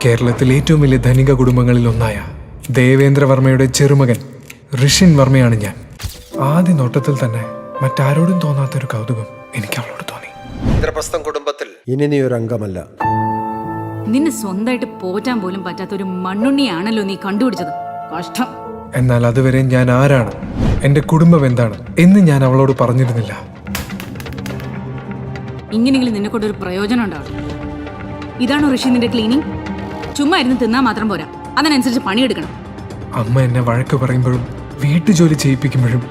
കേരളത്തിലെ ഏറ്റവും വലിയ ധനിക കുടുംബങ്ങളിൽ ഒന്നായ ദേവേന്ദ്രവർമ്മയുടെ ചെറുമകൻ ഋഷിൻ വർമ്മയാണ് ഞാൻ. ആദ്യ നോട്ടത്തിൽ തന്നെ മറ്റാരോടും തോന്നാത്തൊരു കൗതുകം എനിക്ക് അവളോട് തോന്നി. ഇന്ദ്രപ്രസ്ഥം കുടുംബത്തിൽ ഇനി നീ ഒരു അംഗമല്ല. നിന്നെ സ്വന്തമായിട്ട് പോറ്റാൻ പോലും പറ്റാത്ത ഒരു മണ്ണുണ്ണിയാണല്ലോ നീ കണ്ടുപിടിച്ചത്. കഷ്ടം. എന്നാൽ അതുവരെ ഞാൻ ആരാണ്, എന്റെ കുടുംബം എന്താണ് എന്ന് ഞാൻ അവളോട് പറഞ്ഞിരുന്നില്ല. ഇങ്ങനെയെങ്കിലും നിന്നെ കൊണ്ടൊരു പ്രയോജനം ഉണ്ടാവും. ഇതാണോ ഋഷി നിന്റെ ക്ലീനിങ്? ചുമ്മാ ഇരുന്ന് തിന്നാൻ മാത്രം പോരാ, അതിനനുസരിച്ച് പണിയെടുക്കണം. അമ്മ എന്നെ വഴക്ക് പറയുമ്പോഴും വീട്ടുജോലി ചെയ്യിപ്പിക്കുമ്പോഴും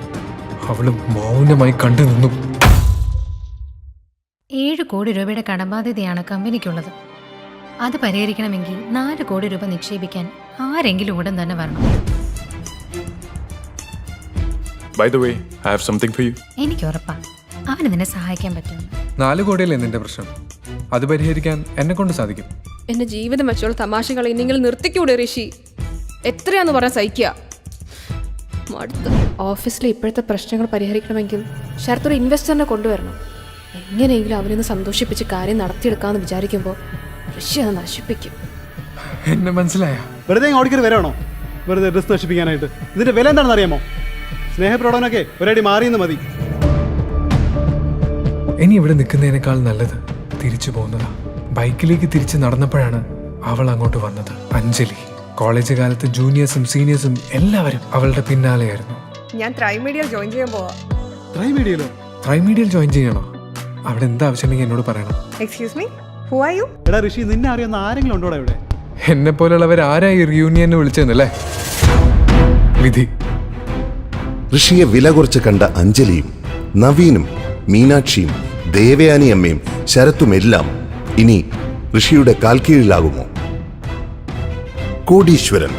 അവള് മൗനമായി കണ്ടു നിന്നു. 7 കോടി രൂപയുടെ കടബാധ്യതയാണ് കമ്പനിക്കുള്ളത്. അത് പരിഹരിക്കണമെങ്കിൽ 4 കോടി രൂപ നിക്ഷേപിക്കാൻ ആരെങ്കിലും ഉടൻ തന്നെ വരണം. By the way, I have something for you. എനിക്ക് ഉറപ്പാണ് അവന് നിന്നെ സഹായിക്കാൻ പറ്റുമെന്ന്. 4 കോടിയല്ലേ നിന്റെ പ്രശ്നം? അത് പരിഹരിക്കാൻ എന്നെ കൊണ്ട് സാധിക്കും. എന്റെ ജീവിതം വെച്ചുള്ള തമാശകൾ നിങ്ങൾ നിർത്തിക്കൂടെ ഋഷി? എത്രയാന്ന് പറയാൻ സഹിക്കുക. ഓഫീസിലെ ഇപ്പോഴത്തെ പ്രശ്നങ്ങൾ പരിഹരിക്കണമെങ്കിൽ ശരത്തൊരു ഇൻവെസ്റ്ററിനെ കൊണ്ടുവരണം. എങ്ങനെയെങ്കിലും അവനൊന്ന് സന്തോഷിപ്പിച്ച് കാര്യം നടത്തിയെടുക്കാമെന്ന് വിചാരിക്കുമ്പോൾ ഋഷി അത് നശിപ്പിക്കും. എന്നെ മനസ്സിലായ? വെറുതെ ഓടിക്കറി വരാണോ? വെറുതെ ഡ്രസ് നശിപ്പിക്കാനായിട്ട്. ഇതിന്റെ വില എന്താണെന്ന് അറിയാമോ? സ്നേഹപ്രകടനമൊക്കെ ഒരടി മാറിയെന്ന് മതി. ഇനി ഇവിടെ നിൽക്കുന്നതിനേക്കാൾ നല്ലത് തിരിച്ചു പോകുന്നതാ. ബൈക്കിലേക്ക് തിരിച്ച് നടന്നപ്പോഴാണ് അവൾ അങ്ങോട്ട് വന്നത്. അഞ്ജലി. കോളേജ് കാലത്ത് ജൂനിയേഴ്സും സീനിയേഴ്സും എല്ലാവരും അവളുടെ പിന്നാലെയായിരുന്നു. ഞാൻ ട്രൈമീഡിയൽ ജോയിൻ ചെയ്യാൻ പോവാ. ട്രൈമീഡിയയിലോ? ട്രൈമീഡിയൽ ജോയിൻ ചെയ്യണോ? അവിടെ എന്താ ആവശ്യമുണ്ടെങ്കിൽ എന്നോട് പറയണം. Excuse me, who are you? എടാ ഋഷി, നിന്നെ അറിയുന്ന ആരെങ്കിലും ഉണ്ടോടാ ഇവിടെ? എന്നെ പോലുള്ളവർ ആരായി റിയൂണിയനെ വിളിച്ചെന്നല്ലേ? വിധി. ഋഷിയെ വില കുറച്ച് കണ്ട അഞ്ജലിയും നവീനും മീനാക്ഷിയും ദേവയാനിയമ്മയും ശരത്തുമെല്ലാം ഇനി ഋഷിയുടെ കാൽക്കീഴിലാകുമോ? കോടീശ്വരൻ